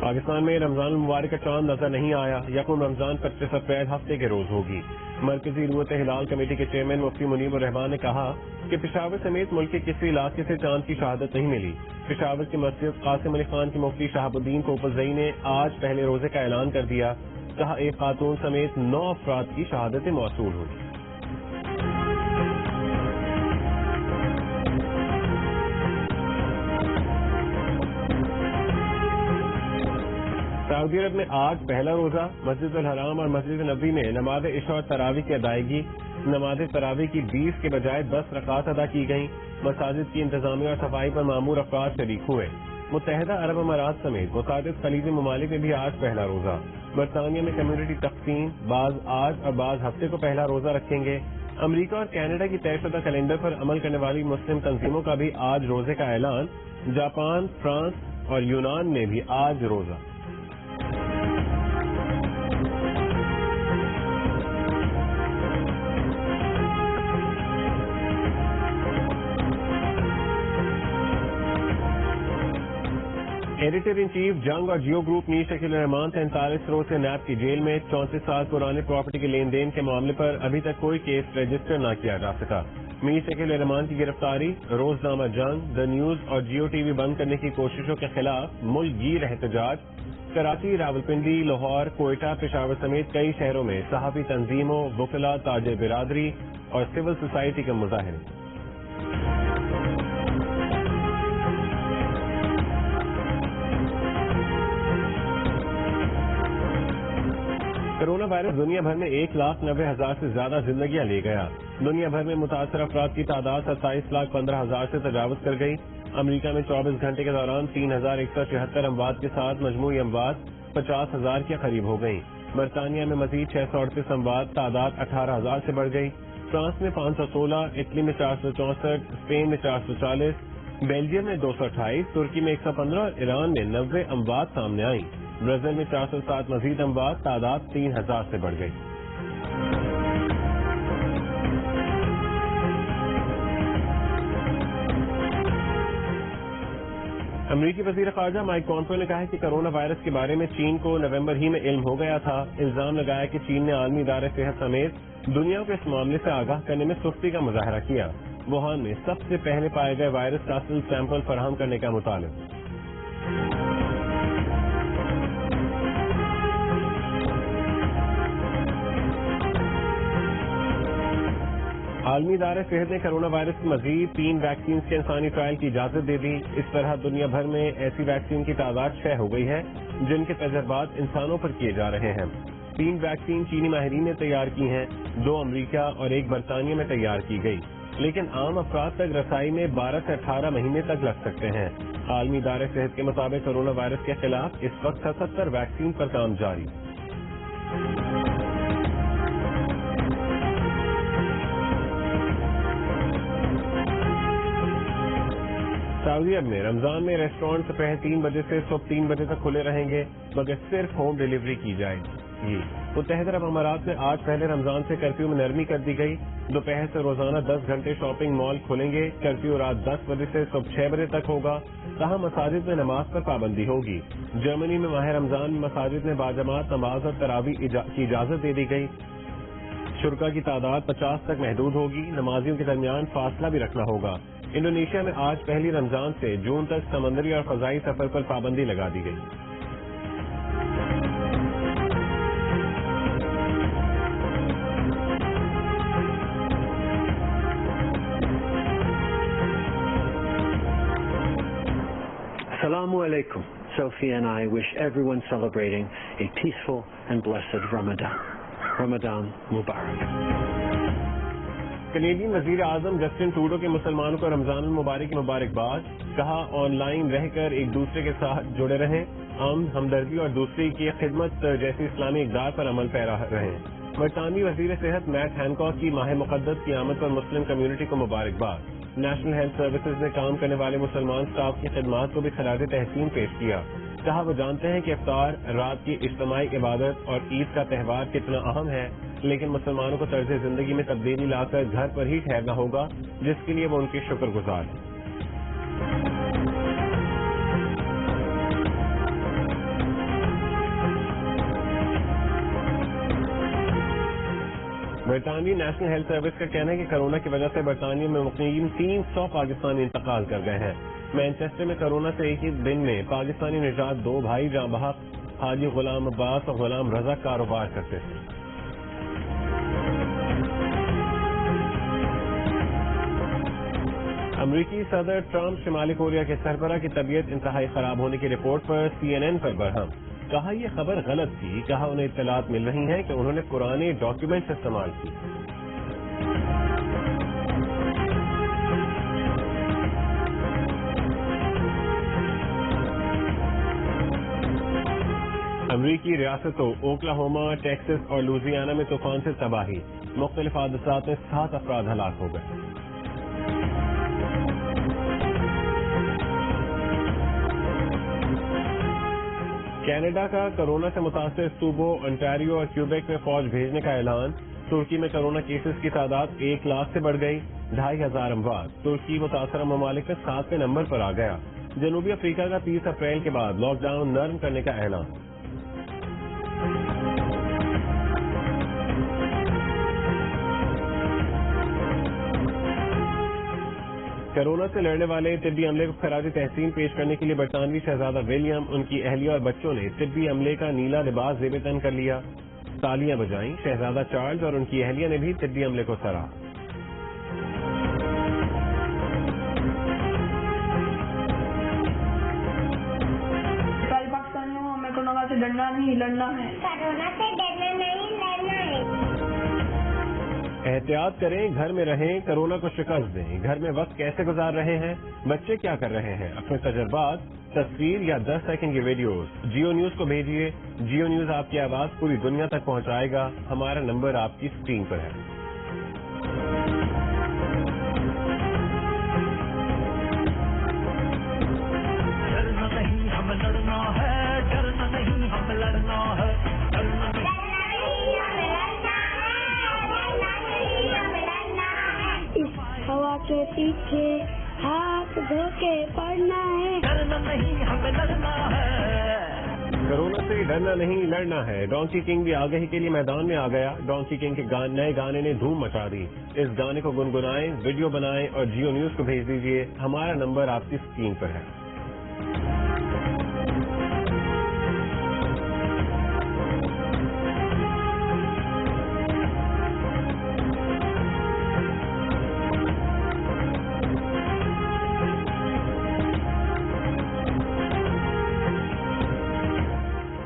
پاکستان میں رمضان المبارک کا چاند نظر نہیں آیا. یکم رمضان 25 اپریل ہفتے کے روز ہوگی. مرکزی روت ہلال کمیٹی کے چیئرمین مفتی منیب الرحمان نے کہا کہ پشاور سمیت ملک کے کسی علاقے سے چاند کی شہادت نہیں ملی. پشاور کی مسجد قاسم علی خان کے مفتی شہاب الدین کوپرزئی نے آج پہلے روزے کا اعلان کر دیا. کہا ایک خاتون سمیت 9 افراد کی شہادتیں موصول ہوئی. سعودی عرب میں آج پہلا روزہ. مسجد الحرام اور مسجد نبوی میں نماز عشاء اور تراویح کی ادائیگی. نماز تراویح کی 20 کے بجائے 10 رکعات ادا کی گئیں. مساجد کی انتظامیہ اور صفائی پر مامور افراد شریک ہوئے. متحدہ عرب امارات سمیت متعدد خلیجی ممالک میں بھی آج پہلا روزہ. برطانیہ میں کمیونٹی تقسیم، بعض آج اور بعض ہفتے کو پہلا روزہ رکھیں گے. امریکہ اور کینیڈا کی طے شدہ کیلنڈر پر عمل کرنے والی مسلم تنظیموں کا بھی آج روزے کا اعلان. جاپان، فرانس اور یونان میں بھی آج روزہ. ایڈیٹر ان چیف جنگ اور جیو گروپ میر شکیل الرحمان 43 روز سے نیب کی جیل میں. 34 سال پرانے پراپرٹی کے لین دین کے معاملے پر ابھی تک کوئی کیس رجسٹر نہ کیا جا سکا. میر شکیل الرحمان کی گرفتاری، روزنامہ جنگ، دا نیوز اور جیو ٹی وی بند کرنے کی کوششوں کے خلاف ملک گیر احتجاج. کراچی، راولپنڈی، لاہور، کوئٹہ، پشاور سمیت کئی شہروں میں صحافی تنظیموں، وکلاء، تاجر برادری اور سول سوسائٹی کے مظاہرے. کرونا وائرس دنیا بھر میں 1,90,000 سے زیادہ زندگیاں لے گیا. دنیا بھر میں متاثر افراد کی تعداد 27,15,000 سے تجاوز کر گئی. امریکہ میں 24 گھنٹے کے دوران 3,176 اموات کے ساتھ مجموعی اموات 50,000 کے قریب ہو گئیں. برطانیہ میں مزید 638 اموات، تعداد 18,000 سے بڑھ گئی. فرانس میں 516، اٹلی میں 464، اسپین میں 440، بیلجیم میں 228، ترکی میں 115 اور ایران میں 90 اموات سامنے آئیں. برازیل میں 407 مزید اموات، تعداد 3,000 سے بڑھ گئی. امریکی وزیر خارجہ مائک پومپیو نے کہا ہے کہ کرونا وائرس کے بارے میں چین کو نومبر ہی میں علم ہو گیا تھا. الزام لگایا کہ چین نے عالمی ادارے صحت سمیت دنیا کو اس معاملے سے آگاہ کرنے میں سستی کا مظاہرہ کیا. ووہان میں سب سے پہلے پائے گئے وائرس کا اصل سیمپل فراہم کرنے کا مطالبہ. عالمی ادارے صحت نے کرونا وائرس کی مزید 3 ویکسینز کے انسانی ٹرائل کی اجازت دے دی. اس طرح دنیا بھر میں ایسی ویکسین کی تعداد 6 ہو گئی ہے جن کے تجربات انسانوں پر کیے جا رہے ہیں. 3 ویکسین چینی ماہرین نے تیار کی ہیں، 2 امریکہ اور 1 برطانیہ میں تیار کی گئی، لیکن عام افراد تک رسائی میں 12 سے 18 مہینے تک لگ سکتے ہیں. عالمی ادارے صحت کے مطابق کرونا وائرس کے خلاف اس وقت 77 ویکسین پر کام جاری. سعودی عرب میں رمضان میں ریسٹورینٹ دوپہر 3 بجے سے صبح 3 بجے تک کھلے رہیں گے مگر صرف ہوم ڈیلیوری کی جائے گی. متحدہ عرب امارات میں آج پہلے رمضان سے کرفیو میں نرمی کر دی گئی. دوپہر سے روزانہ 10 گھنٹے شاپنگ مال کھلیں گے. کرفیو رات 10 بجے سے صبح 6 بجے تک ہوگا. تاہم مساجد میں نماز پر پابندی ہوگی. جرمنی میں ماہ رمضان میں مساجد میں باجماعت نماز اور تراویح کی اجازت دے دی گئی. شرکا کی تعداد 50 تک محدود ہوگی. نمازیوں کے درمیان فاصلہ بھی رکھنا ہوگا. انڈونیشیا میں آج پہلی رمضان سے جون تک سمندری اور فضائی سفر پر پابندی لگا دی گئی. Assalamu alaikum. Sophie and I wish everyone celebrating a peaceful and blessed Ramadan. Ramadan Mubarak. Canadian وزیر اعظم جسٹن ٹروڈو کے مسلمانوں کو رمضان المبارک کی مبارکباد. کہا آن لائن رہ کر ایک دوسرے کے ساتھ جڑے رہیں، امن، ہمدردی اور دوسری کی خدمت جیسی اسلامی اقدار پر عمل پیرا رہیں. برطانوی وزیر صحت میٹ ہینکاک کی ماہ مقدس کی آمد پر مسلم کمیونٹی کو مبارکباد. نیشنل ہیلتھ سروسز نے کام کرنے والے مسلمان سٹاف کی خدمات کو بھی خراج تحسین پیش کیا. کہا وہ جانتے ہیں کہ افطار، رات کی اجتماعی عبادت اور عید کا تہوار کتنا اہم ہے، لیکن مسلمانوں کو طرز زندگی میں تبدیلی لا کر گھر پر ہی ٹھہرنا ہوگا، جس کے لیے وہ ان کی شکر گزار ہیں. برطانوی نیشنل ہیلتھ سروس کا کہنا ہے کہ کرونا کی وجہ سے برطانیہ میں مقیم 300 پاکستانی انتقال کر گئے ہیں. مینچسٹر میں کرونا سے ایک ہی دن میں پاکستانی نژاد 2 بھائی جاں بحق حاجی غلام عباس اور غلام رضا کاروبار کرتے تھے. امریکی صدر ٹرمپ شمالی کوریا کے سربراہ کی طبیعت انتہائی خراب ہونے کی رپورٹ پر CNN پر برہم. کہا یہ خبر غلط تھی. کہا انہیں اطلاعات مل رہی ہیں کہ انہوں نے پرانے ڈاکیومنٹس استعمال کی. امریکی ریاستوں اوکلاہوما، ٹیکسس اور لوزیانا میں طوفان سے تباہی. مختلف حادثات میں 7 افراد ہلاک ہو گئے. کینیڈا کا کرونا سے متاثر صوبوں انٹیریو اور کیوبیک میں فوج بھیجنے کا اعلان. ترکی میں کرونا کیسز کی تعداد 1 لاکھ سے بڑھ گئی. 2,500 اموات. ترکی متاثرہ ممالک میں 7ویں نمبر پر آ گیا. جنوبی افریقہ کا 30 اپریل کے بعد لاک ڈاؤن نرم کرنے کا اعلان. کرونا سے لڑنے والے طبی عملے کو خراج تحسین پیش کرنے کے لیے برطانوی شہزادہ ولیم، ان کی اہلیہ اور بچوں نے طبی عملے کا نیلا لباس زیب تن کر لیا. تالیاں بجائیں. شہزادہ چارلز اور ان کی اہلیہ نے بھی طبی عملے کو سراہا. پاکستانیوں کو ہمیں کورونا سے ڈرنا نہیں لڑنا ہے. کورونا سے ڈرنا نہیں لڑنا ہے. احتیاط کریں، گھر میں رہیں، کرونا کو شکست دیں. گھر میں وقت کیسے گزار رہے ہیں؟ بچے کیا کر رہے ہیں؟ اپنے تجربات، تصویر یا 10 سیکنڈ کی ویڈیوز جیو نیوز کو بھیجیے. جیو نیوز آپ کی آواز پوری دنیا تک پہنچائے گا. ہمارا نمبر آپ کی اسکرین پر ہے. ڈرنا نہیں ہم لڑنا ہے، ڈرنا نہیں ہم لڑنا ہے، ڈرنا نہیں. ہوا کے پیچھے ہاتھ دھو کے پڑنا ہے. ڈرنا نہیں ہمیں لڑنا ہے. کرونا سے ڈرنا نہیں لڑنا ہے. ڈونکی کنگ بھی آگہی کے لیے میدان میں آ گیا. ڈونکی کنگ کے نئے گانے نے دھوم مچا دی. اس گانے کو گنگنائیں، ویڈیو بنائیں اور جیو نیوز کو بھیج دیجیے. ہمارا نمبر آپ کی اسکرین پر ہے.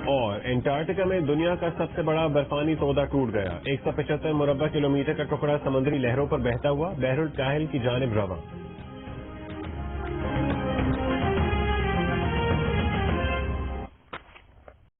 اور انٹارکٹیکا میں دنیا کا سب سے بڑا برفانی تودا ٹوٹ گیا. 175 مربع کلومیٹر کا ٹکڑا سمندری لہروں پر بہتا ہوا بحر الکاہل کی جانب رواں.